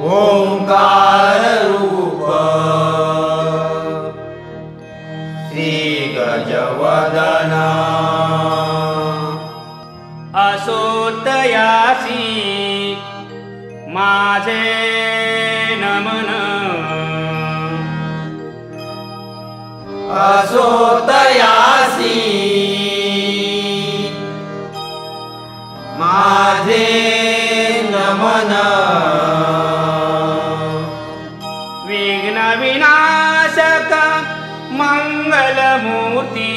ओंकार रूप श्री गजवदन असोतयासी माझे नमन असोतयासी माझे नमन विघ्न विनाशक मंगलमूर्ती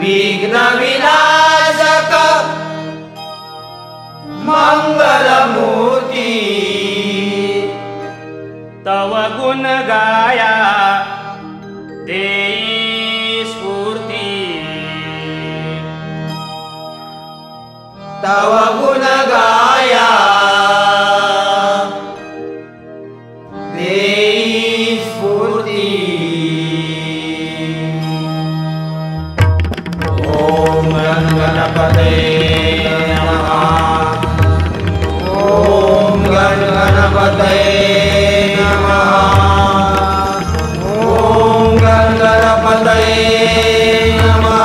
विघ्न विनाशक मंगलमूर्ती तव गुण गाया देई स्फूर्ती तव गुण गाया देई स्फूर्ती ओम गणपते नमः ओम गणपते नमः ओम गणपते नमः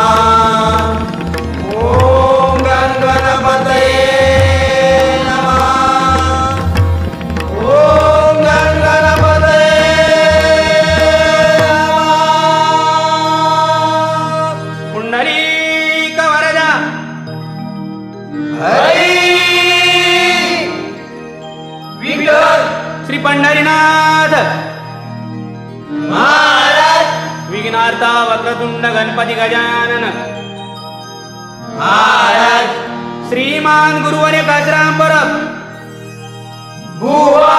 ओम गणपते नमः ओम गणपते नमः पुंडलीक वरदा हरी विठ्ठल श्री पंढरीनाथ महाराज विघ्नार्ता वक्रतुंड गणपती गजानन महाराज श्रीमान गुरुवर्य काशरांबर बुवा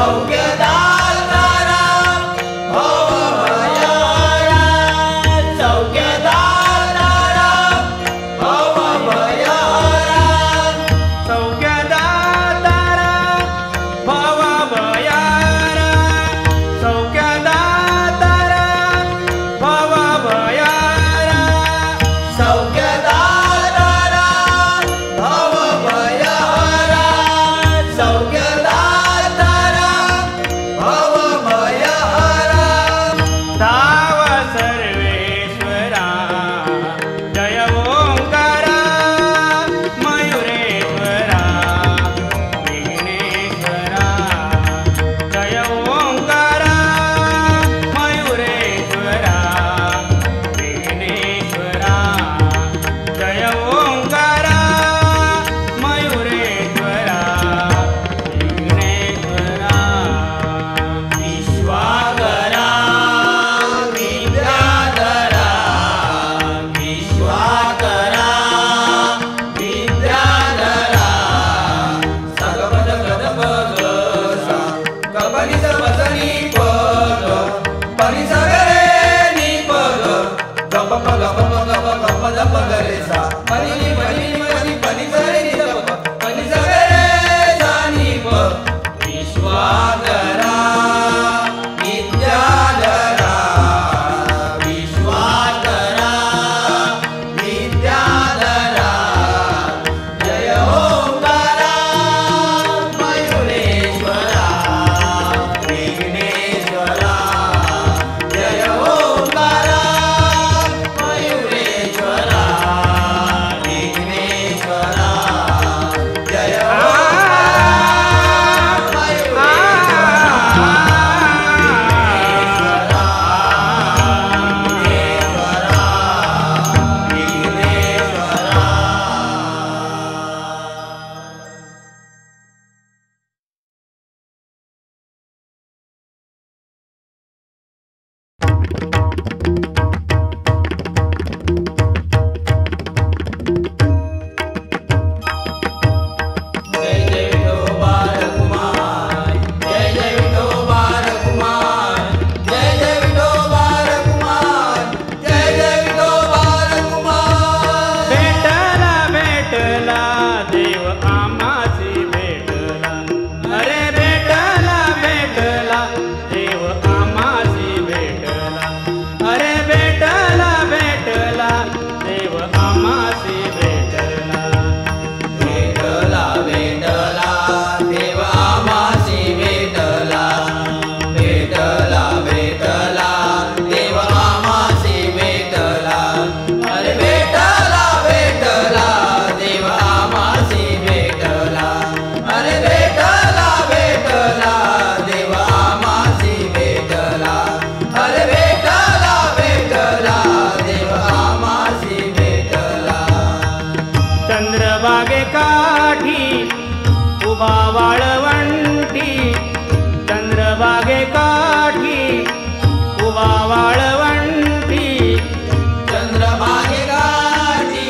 सौख्यदातारा भवभयहरा सौख्यदातारा भवभयहरा सौख्यदातारा भवभयहरा सौख्यदातारा भवभयहरा सौख्यदातारा भवभयहरा सौख्यदातारा भवभयहरा धाव सर्वेश्वरा जय ओंकारा मयुरेश्वरा विघ्नेश्वरा जय ओंकारा मयुरेश्वरा विघ्नेश्वरा जय ओंकारा मयुरेश्वरा विघ्नेश्वरा विश्वाकरा विद्याधरा विश्वाकरा विद्याधरा सगपद गदपग सा कपनी सबसनी पग पनी सगरे नी पग गप पग गप रे सा पनी पनी सरे नी गप पनी सगरे जानी पग विश्वाकरा विद्याधरा विश्वाकरा विद्याधरा जय ओंकारा मयुरेश्वरा विघ्नेश्वरा जय ओंकारा मयुरेश्वरा विघ्नेश्वरा जय जय विठोबा कुमार जय विठोबा कुमार जय विठोबा कुमार जय विठोबा कुमार भेटला भेटला देव आम्हासी भेटला अरे भेटला भेटला देव आम्हासी भेटला अरे भेटला भेटला देव आम्हासी भेटला भेटला भेटला देव आम्हासी भेटला भेटला भेटला देव आम्हासी भेटला अरे भेटला भेटला देव आम्हासी भेटला अरे भेटला भेटला देव आम्हासी भेटला अरे भेटला भेटला देव आम्हासी भेटला चंद्रभागे काठी उभा वाळवंटी चंद्रभागे काठी उभा वाळवंटी चंद्रभागे गाठी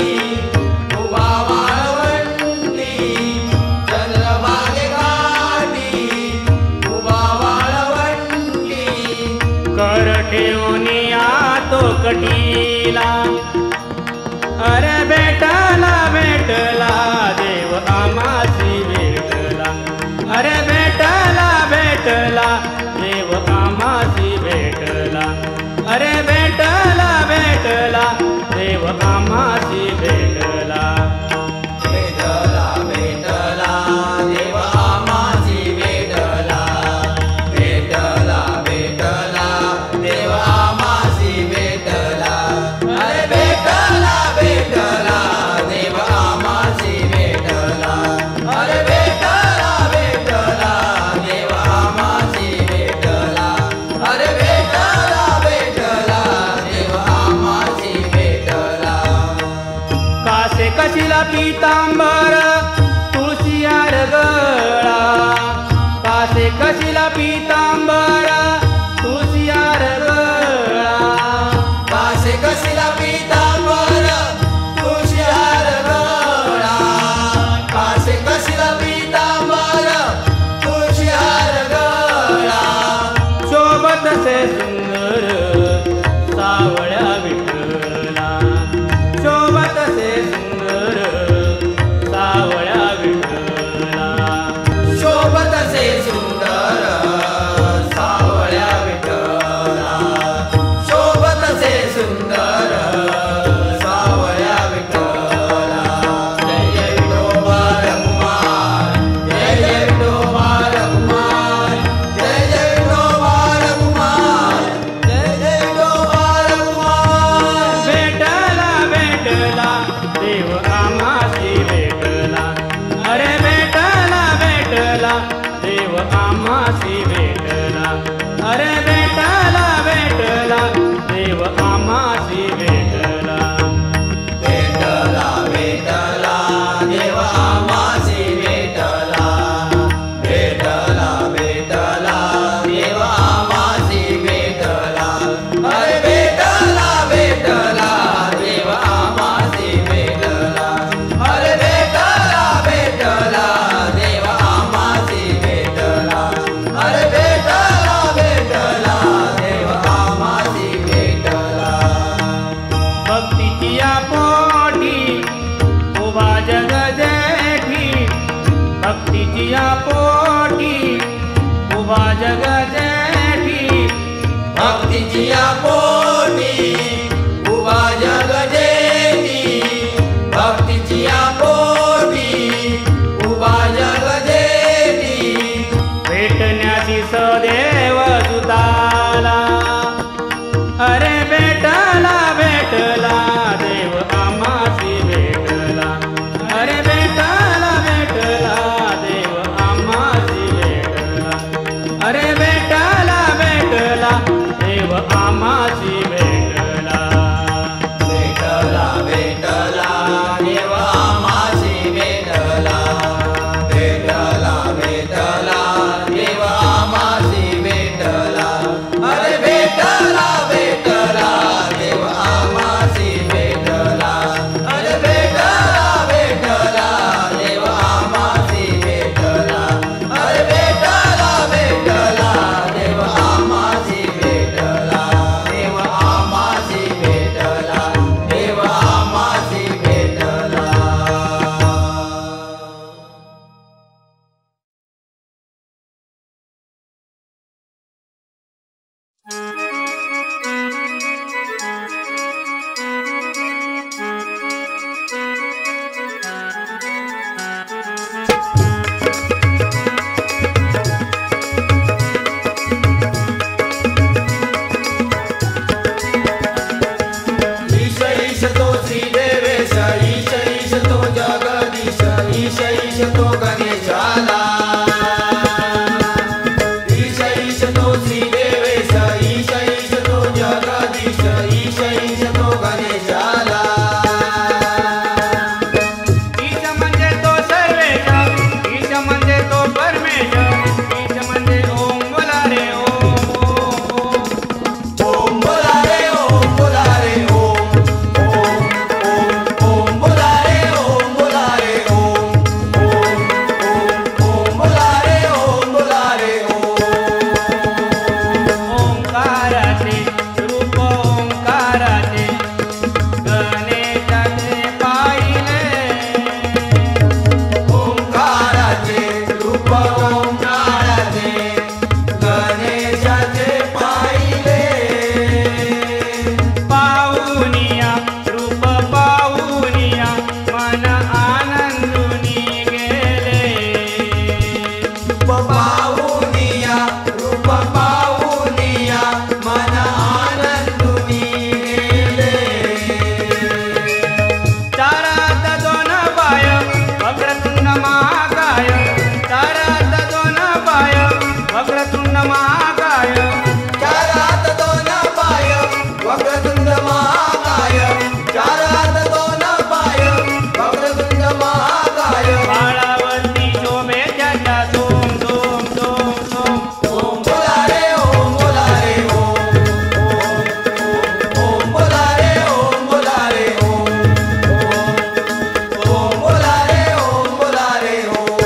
उभा वाळवंटी चंद्रभागे गाठी उभा वाळवंटी कर ठेवून तो कटीला अरे भेटला भेटला देव आम्हासी भेटला अरे भेटला भेटला देव आम्हासी भेटला अरे भेटला भेटला देव आम्हासी भेटला भेटला भेटला देव आम्हासी भेटला भेटला भेटला देव आम्हासी भेटला अरे भेटला भेटला देव आम्हासी भेटला अरे भेटला भेटला देव आम्हासी भेटला अरे भेटला भेटला देव आम्हासी भेटला कासे कशिला पीतांबर तुळशीयार गळा कासे कशिला पीतांबर तुळशीयार गळा कासे कसिला पीतांबर तुळशीहार गळा कासे कसिला पीतांबर तुळशीहार गळा आम्हासी भेटला. अरे भेटला भेटला देव आम्हासी भेटला. भेटला भेटला देव आम्हासी भेटला. भेटला भेटला देव आम्हासी भेटला. अरे भेटला भेटला देव आम्हासी भेटला. अरे भेटला भेटला देव आम्हासी भेटला. अरे भेटला भेटला देव आम्हासी भेटला. भक्तीची या पोटी उभा जग जेठी. भक्तीची या पोटी उभा जग जेठी. भक्तीची या पोटी उभा जग जेठी. भक्तीची या पोटी उभा जग जेठी. भेटण्याची सदैव सुताला. अरे भेटला भेटला देव आम्हासी भेटला. अरे भेटला भेटला देव आम्हासी भेटला. अरे भेटला भेटला देव आम्हासी भेटला. भेटला भेटला देव आम्हासी भेटला. भेटला भेटला देव आम्हासी भेटला. अरे भेटला भेटला देव आम्हासी भेटला. अरे भेटला भेटला देव आम्हासी भेटला. अरे भेटला भेटला देव आम्हासी भेटला. देव आम्हासी भेटला. देव आम्हासी भेटला. ईश ईश तो श्रीदेवेश. ईश ईश तो जगदीश. ईश ईश तो गणेशाला. ईश ईश तो श्रीदेवेश. ईश ईश तो जगदीश. ईश ईश तो गणेशाला. ईश म्हणजे तो सर्वेश. ईश म्हणजे तो परमेश. ईश म्हणजे ओम बोला रे ओम ओम ओम. ओम बोला रे ओम बोला रे ओम. ओम ओम ओम बोला रे ओम बोला रे ओम. ओम ओम ओम बोला रे ओम बोला रे ओम. ओंकाराचे रूप ओंकाराचे गणेशाचे पाहिले. ओंकाराचे रूप ओंकाराचे गणेशाचे पाहिले. पाहुनिया रूप पाहुनिया मन आनंदुनी गेले. रूप पाहुनिया रूप पाहुनिया मन आनंदुनी गेले. चारात दोन पाय वक्रतुंड महाकाय. चारात दोन पाय वक्रतुंड महाकाय. चारात दोन पाय वक्रतुंड महाकाय. चारात दोन पाय वक्रतुंड महाकाय. बाळावरती शोभे त्याच्या सोम सोम सोम सोम. ओम बोला रे ओम बोला रे ओम. ओम बोला रे ओम बोला रे ओम. ओम बोला रे ओम बोला रे ओम.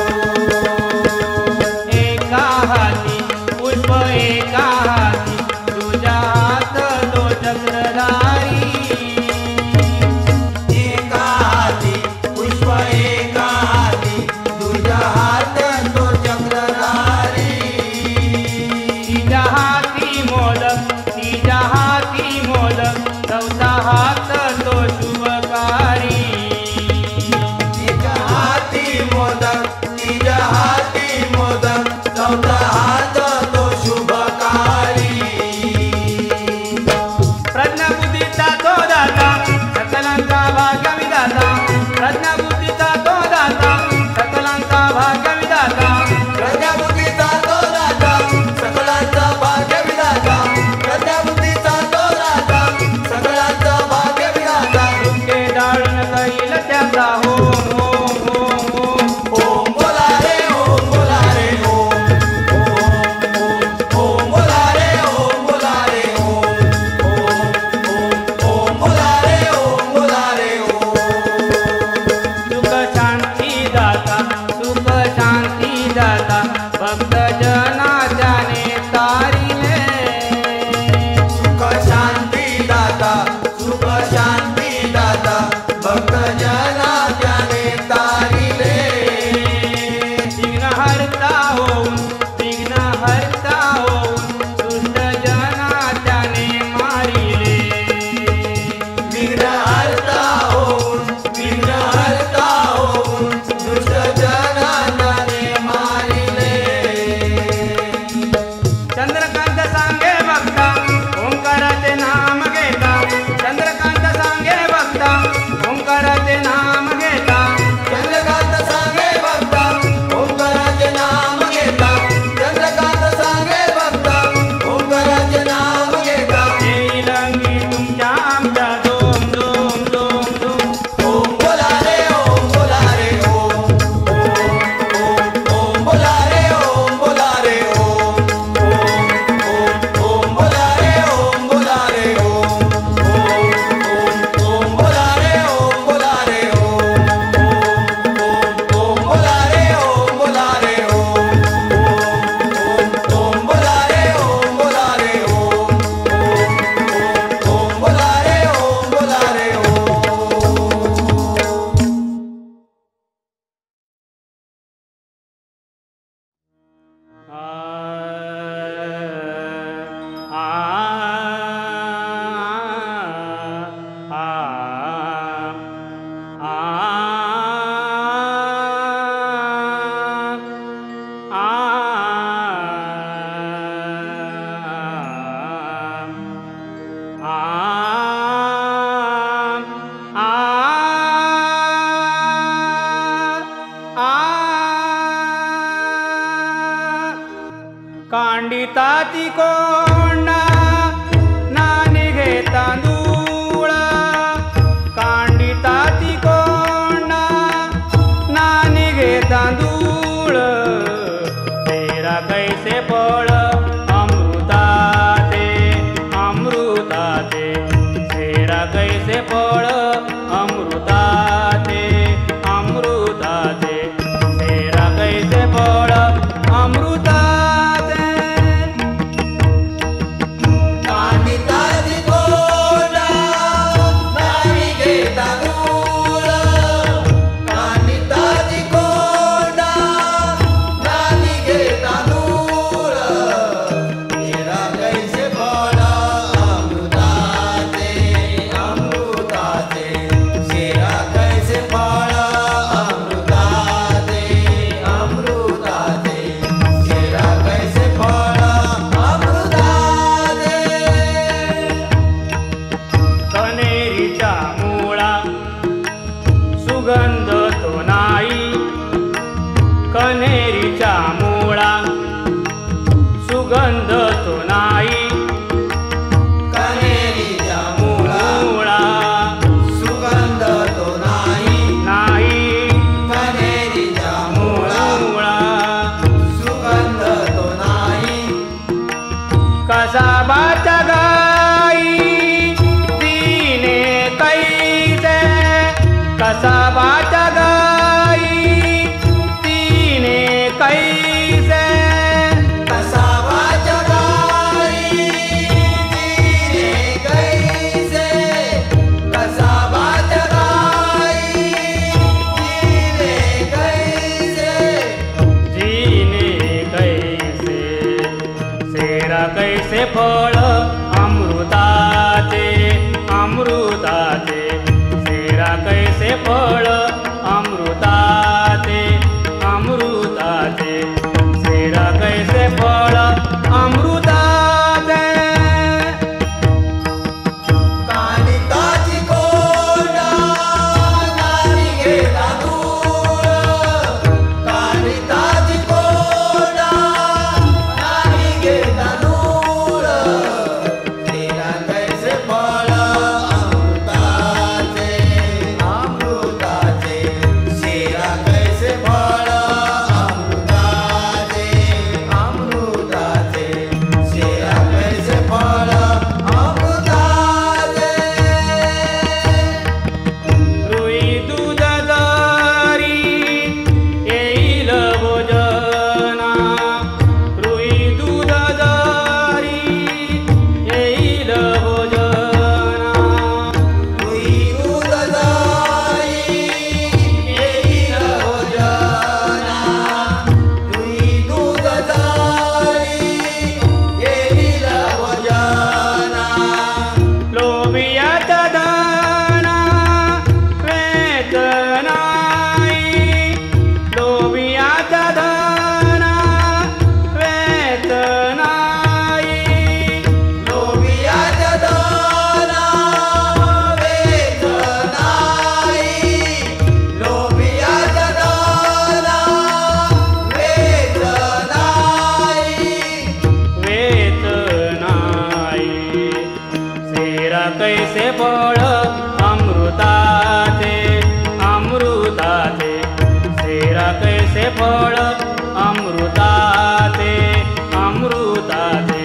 एका हाती भक्त जनाच्याने तारिले सुख शांती दाता सुख शांती दाता भक्त जना त्याने तारिले विघ्न हरता होऊन दुष्ट जना त्याने मारिले विघ्न हरता होऊन दुष्ट जना त्याने मारिले चंद्रकांत सांगे भक्ता ओंकाराचे नाम घेता चंद्रकांत सांगे भक्ता ओंकाराचे नाम घेता चंद्रकांत सांगे भक्ता ओंकाराचे नाम घेता चंद्रकांत सांगे भक्ता ओंकाराचे नाम घेता येईल अंगी तुमच्या आमच्या दोम दोम दोम दोम ओम बोला रे ओम बोला रे ओम ओम बोला रे ओम बोला रे ओम ओम बोला रे ओम बोला रे ओम ओम बोला रे ओम बोला रे ओम ओम बोला रे ओम बोला रे ओम ओम बोला रे ओम बोला रे ओम ओम बोला रे ओम बोला रे ओम कांडिताती कोंडा नानी घे तांदूळ कांडिताती कोंडा नानी घे तांदूळ तेरा कैसे फळ अमृताते तेरा कैसे फळ अमृताते तेरा कैसे फळ अमृताते कांडिताची कोंडा नानी घे तांदूळ कांडिताची कोंडा नानी घे तांदूळ तेरा कैसे फळ अमृताचे तेरा कैसे फळ अमृताचे तेरा कैसे फळ अमृताचे कनेरीच्या मुळा सुगंध तो नाही कनेरीच्या मुळा सुगंध तो नाही कनेरीच्या मुळा सुगंध तो नाही कनेरीच्या मुळा सुगंध तो नाही कसाबाच्या गाई तिने कैसे कसाबाच्या गाई तिने कैसे कसाबाच्या गाई तिने कैसे कसाबाच्या गाई तिने कैसे जीने कैसे सेरा कैसे फळ अमृताचे सेरा कैसे फळ अमृताचे सेरा कैसे फळ अमृताचे कांडिताची कोंडा नानी घे तांदूळ कांडिताची कोंडा नानी घे तांदूळ तेरा कैसे फळ अमृताचे सेरा कैसे फळ अमृताचे कैसे फळ अमृताचे अमृताचे सेरा कैसे फळ अमृताचे अमृताचे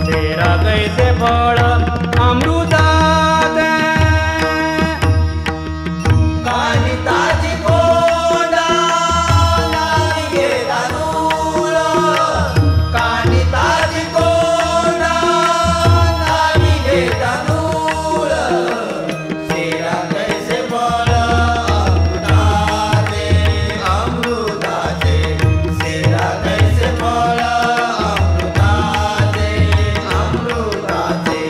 सेरा कैसे फळ अमृताचे कानिताची कोंडा नाविगे तांदूळ कानिताची कोंडा नाविगे तांदूळ सेरा कैसे फळ अमृताचे अमृताचे सेरा कैसे फळ अमृताचे अमृताचे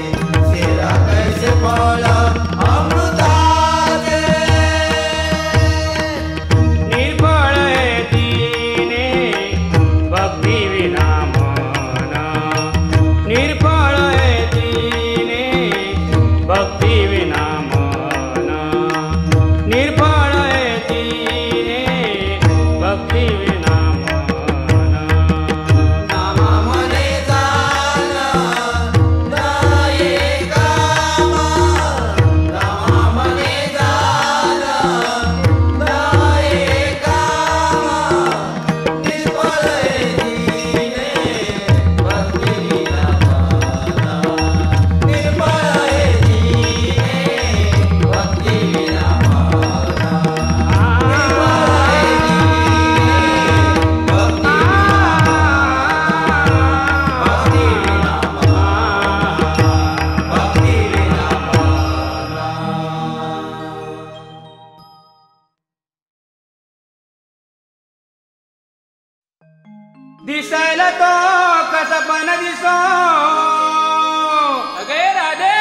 सेरा कैसे फळ अमृताचे निर्फळ तीने भक्ती विना मन निर्फळ तीने भक्ती विना मन निर्फळ तीने भक्ती विना मन नामा मने जाना नाये कामा नामा मने जाना नाये कामा निष्फळ दीने भक्ती विना मन निर्फळ दीने भक्ती विना मन दिसायला तो कसा पण दिसो अगे राधे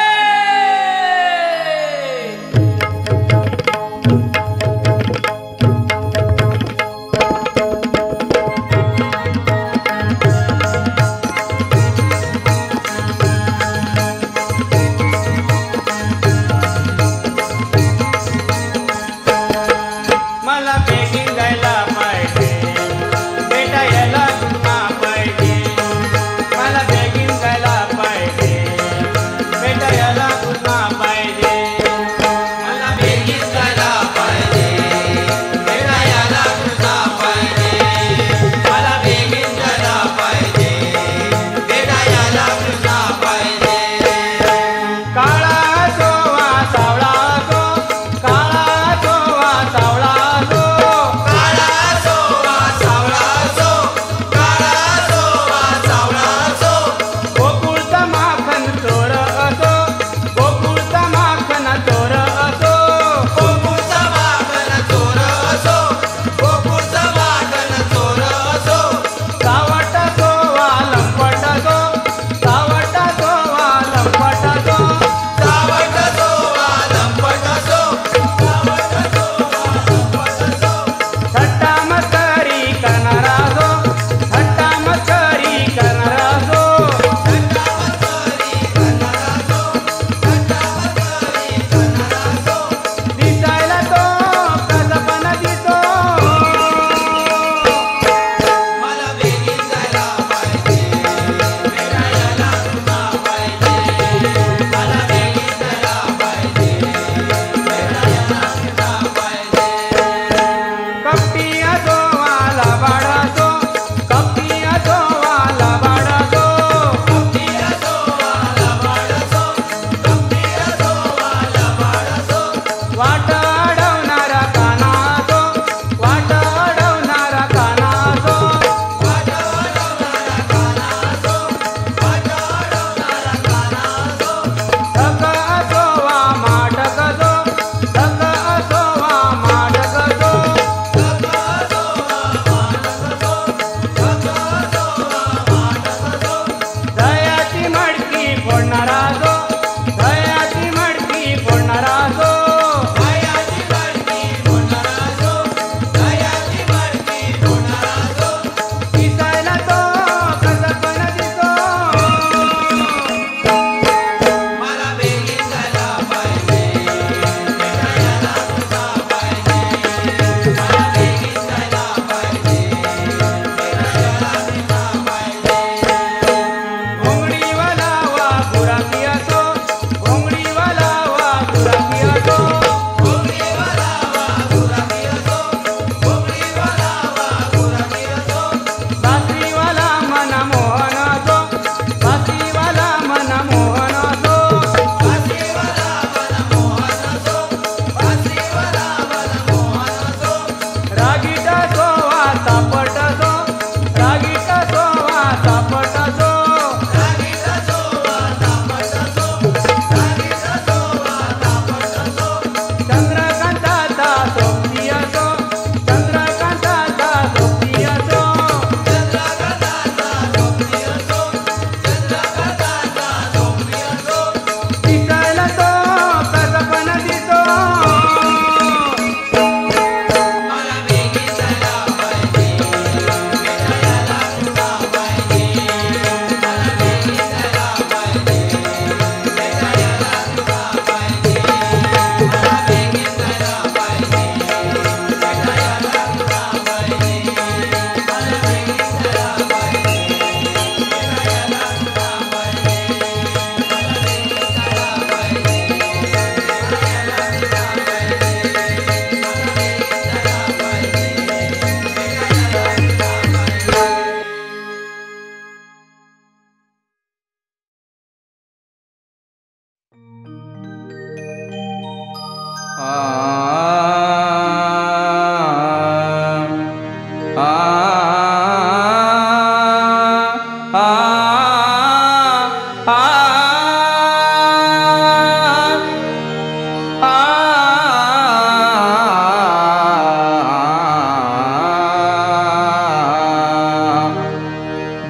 मला बेगीन जायला पाहिजे भेटायला तुला पाहिजे मला बेगीन जायला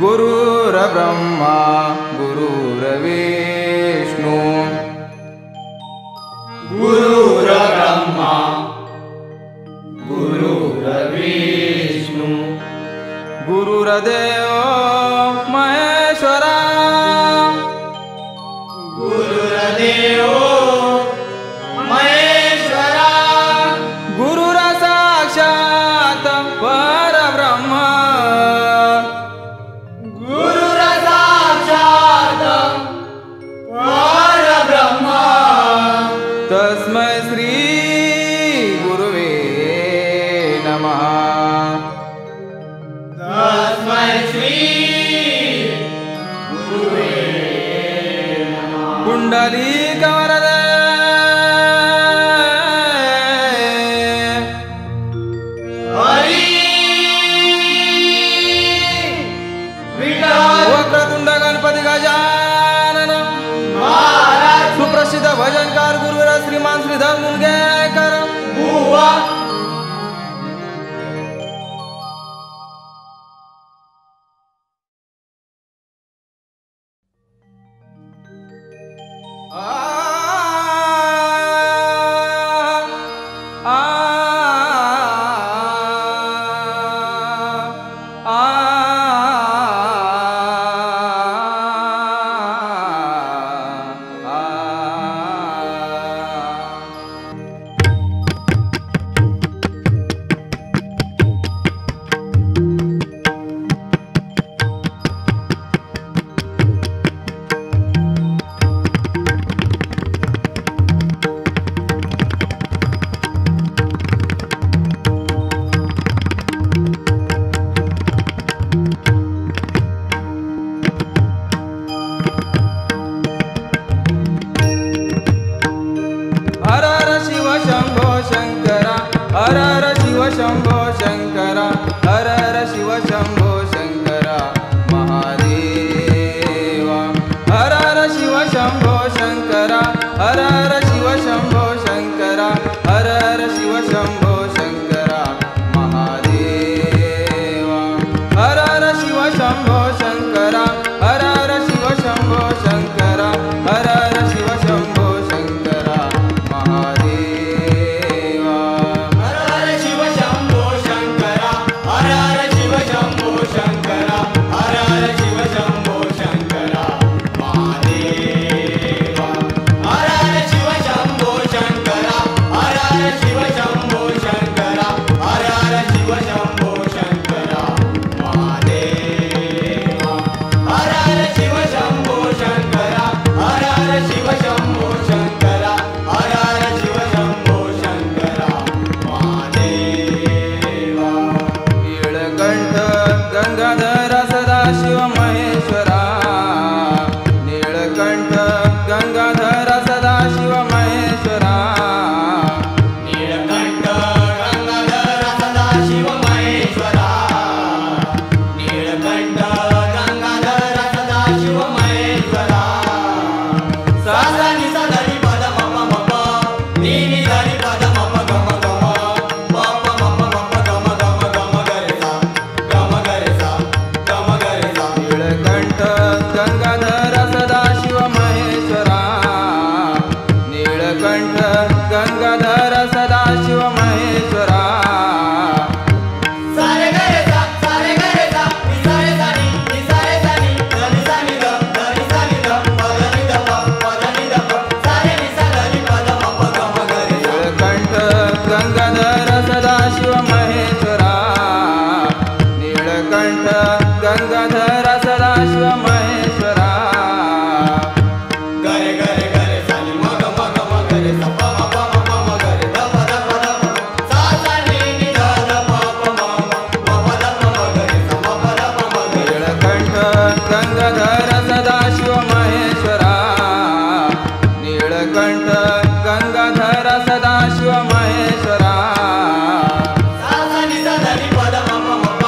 गुरुर्ब्रह्मा गुरुर्विष्णु गुरुर्ब्रह्मा गुरुर्विष्णु गुरुर्देव महेश्वरा गुरुर्देव महेश्वरा गुरुर साक्षात परब्रह्म गुरुर साक्षात परब्रह्म तस्मै श्री गुरुवे नमः तस्मै श्री गुरुवे नमः पुंडलीकवरदे हरी विठ्ठल वक्रतुंड गणपती गजानन महाराज सुप्रसिद्ध भजनकार गुरुवर श्रीमान श्रीधर मुनगेकर बुवा हर हर शिव शंभो शंकरा हर हर शिव शंभो शंकरा हर हर शिव शंभो शंकरा महादेवा हर हर शिव शंभो शंकरा हर हर शिव शंभो शंकरा हर हर शिव शंभो शंकरा महादेवा हर हर शिव शंभो शंकरा हर हर शिव शंभो शंकरा हर हर शिव शंभो शंकरा महादेवा हर हर शिव शंभो शंकरा हर हर शिव शंभो शंकरा हर हर शिव शंभो शंकरा महादेवा हर हर शिव शंभो शंकरा हर हर शिव शंभो शंकरा हर हर शिव शंभो शंकरा महादेवा हर हर शिव शंभो शंकरा हर हर शिव शंभो शंकरा हर हर शिव शंभो शंकरा महादेवा नीलकंठ गंगाधर सदाशिव महेश्वरा नीलकंठ गंगाधर सदाशिव महेश्वरा नीलकंठ गंगाधर सदाशिव महेश्वरा नीलकंठ गंगाधर सदाशिव महेश्वरा सा नि सा ध नि प ध म प म प नि नि ध नि प ध म प ग म ग म प प म प म प ग म ग म ग म ग रे सा ग म ग रे सा ग म ग रे सा नीलकंठ गंगाधर सदाशिव महेश्वरा नीलकंठ गंगाधर सदाशिव महेश्वरा सारे ग रे सा नि सा रे सा नि सा रे सा नि ध नि सा नि ध नि सा नि ध प ध नि ध प ध नि ध प सारे नि सा ध नि प ध म प ग म ग रे सा नीलकंठ गंगाधर सदाशिव महेश्वरा नीलकंठ गंगाधर सदाशिव महेश्वरा गरे गरे गरे सा नि म ग म ग रे सा प म प म प म ग रे ध प ध प ध प सा सा नि नि ध ध प प म म प ध प म ग रे सा म प ध प म ग रे नीलकंठ गंगाधर सदाशिव महेश्वरा नीलकंठ गंगाधर सदाशिव महेश्वरा सा सा नि सा ध नि प ध म प म प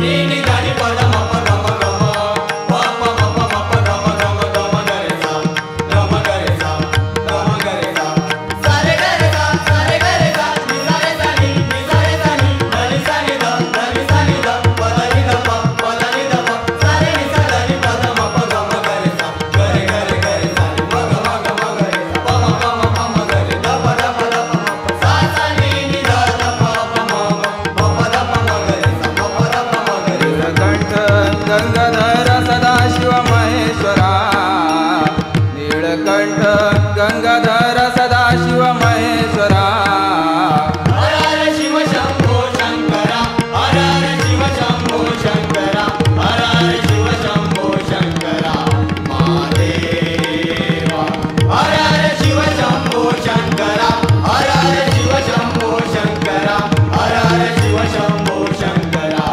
नि नि ध नि प ध म प ग म ग म गंगाधर सदाशिव महेश्वरा नीळकंठ गंगाधर सदाशिव महेश्वरा हर हर शिव शंभो शंकरा हर हर शिव शंभो शंकरा हर हर शिव शंभो शंकरा महादेवा हर हर शिव शंभो शंकरा हर हर शिव शंभो शंकरा हर हर शिव शंभो शंकरा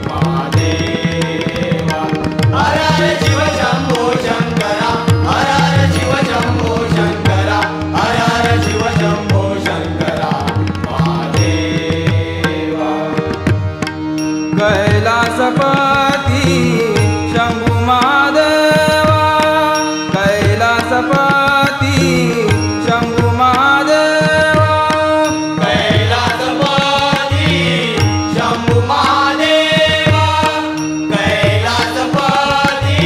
महादेवा हर हर शिव शंभो शंकरा हर हर शिव शंभो शंकरा हर हर शिव शंभो शंकरा महादेवा कैलासपती शंभू महादेवा कैलासपती शंभू महादेवा कैलासपती शंभू महादेवा कैलासपती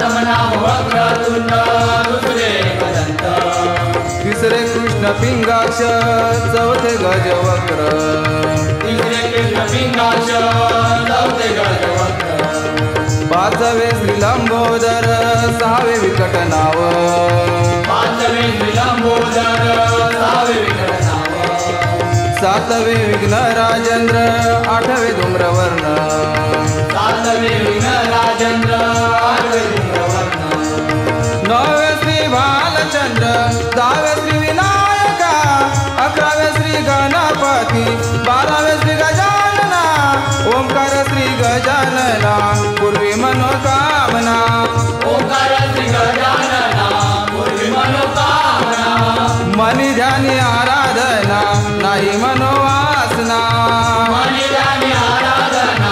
ब्रह्मनाम वक्रतुंड दुसरे एकदंत तिसरे कृष्ण पिंगाक्ष चौथे गजवक्र तिसरे कृष्ण पिंगाक्ष चौथे गजवक्र पाचवे श्री लंबोदर सहावे विकट नाव पाचवे श्री लंबोदर सहावे विकट नाव सातवे विघ्न राजेंद्र आठवे धूम्रवर्ण सातवे विघ्न राजेंद्र आठवे धूम्रवर्ण नववे श्री भालचंद्र दहावे श्री विनायका अकरावे श्री गणपती बारावे श्री गजानना ओंकार श्री गजानना पूर्वी मनोकामना ओंकार श्री गजानना पूर्वी मनोकामना मनी ध्यानी आराधना नाही मनोवासना मनी ध्यानी आराधना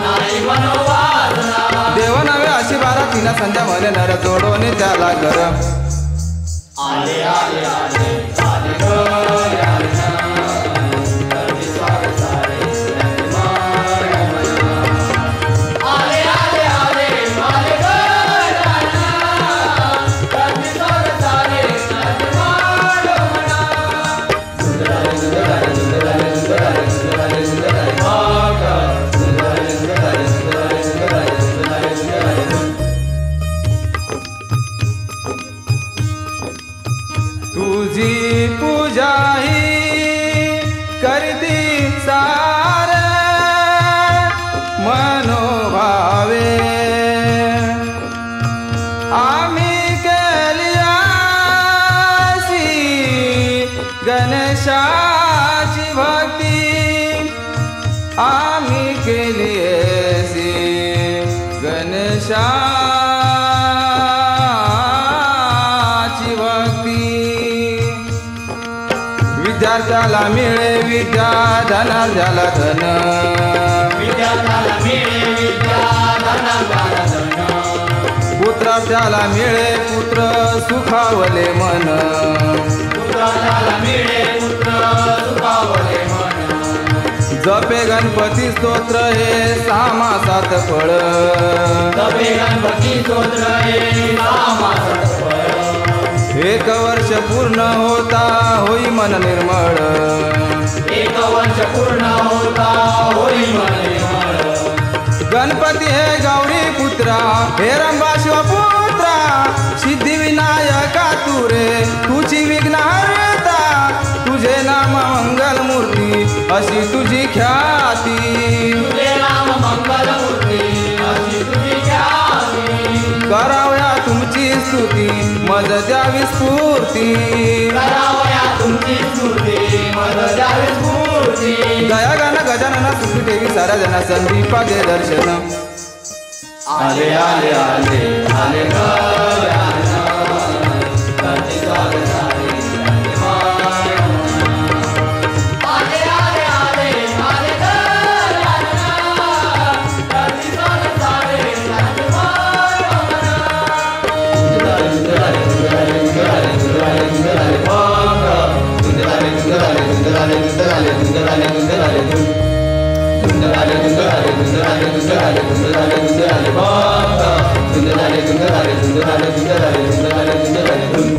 नाही मनोवासना देव नवे अशी बारा तिना संध्या म्हणे नर जोडोने त्याला घर आले आले आले आले ग आले ना करते स्वागत सारे आले आले आले आले ग आले ना करते स्वागत सारे सुंदराले सुंदराले सुंदराले सुंदराले सुंदराले सुंदराले भागा सुंदराले सुंदराले सुंदराले सुंदराले सुंदराले सुंदराले तुझी पूजा ही करती सार मनोभावे आम्ही केली अशी गणेशाची भक्ती आम्ही केली अशी गणेशाची भक्ती विद्यार्थ्याला मिळे विद्या धनार्जाला धन विद्यार्थ्याला मिळे विद्या धनार्जाला धन पुत्रार्थ्याला मिळे पुत्र सुखावले मन पुत्रार्थ्याला मिळे पुत्र सुखावले मन जपे गणपती स्तोत्र हे सामासात फळ जपे गणपती स्तोत्र हे सामासात फळ एक वर्ष पूर्ण होता होई मन निर्मळ एक वर्ष पूर्ण होता होई मन निर्मळ गणपती हे गौरी पुत्रा हे रंबा शिवपुत्रा सिद्धी विनायका तू रे तुझी विघ्न हरता तुझे नाम मंगल मूर्ती अशी तुझी ख्याती तुझे नाम मंगल मूर्ती अशी तुझी ख्याती करावया तुमची स्तुती मज द्यावी स्फूर्ती करावया तुमची स्तुती मज द्यावी स्फूर्ती दया गण गजानना सुखी ठेवी साऱ्या जना संदीपा दे दर्शन आले आले आले आले ग आले ना करते स्वागत सारे आले आले आले आले ग आले ना करते स्वागत सारे सुंदराले सुंदराले सुंदराले सुंदराले सुंदराले भागा सुंदराले सुंदराले सुंदराले सुंदराले सुंदराले सुंदराले सुंदराले सुंदराले सुंदराले सुंदराले सुंदराले सुंदराले भागा सुंदराले सुंदराले सुंदराले सुंदराले सुंदराले सुंदराले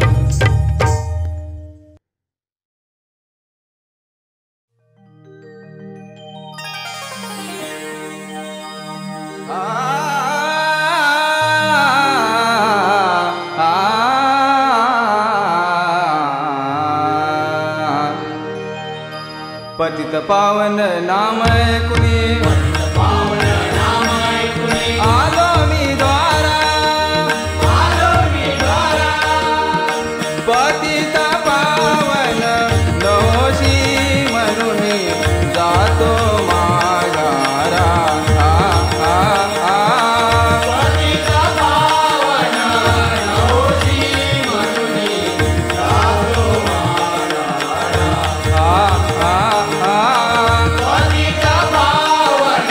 पतित पावन नाम कुणी पावन नाम ऐकुनी आलो मी द्वारा पतित पावन नवशी म्हणून जातो माघारा पतित पावन नवशी म्हणून जातो माघारा. पतित पावन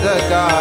मोदका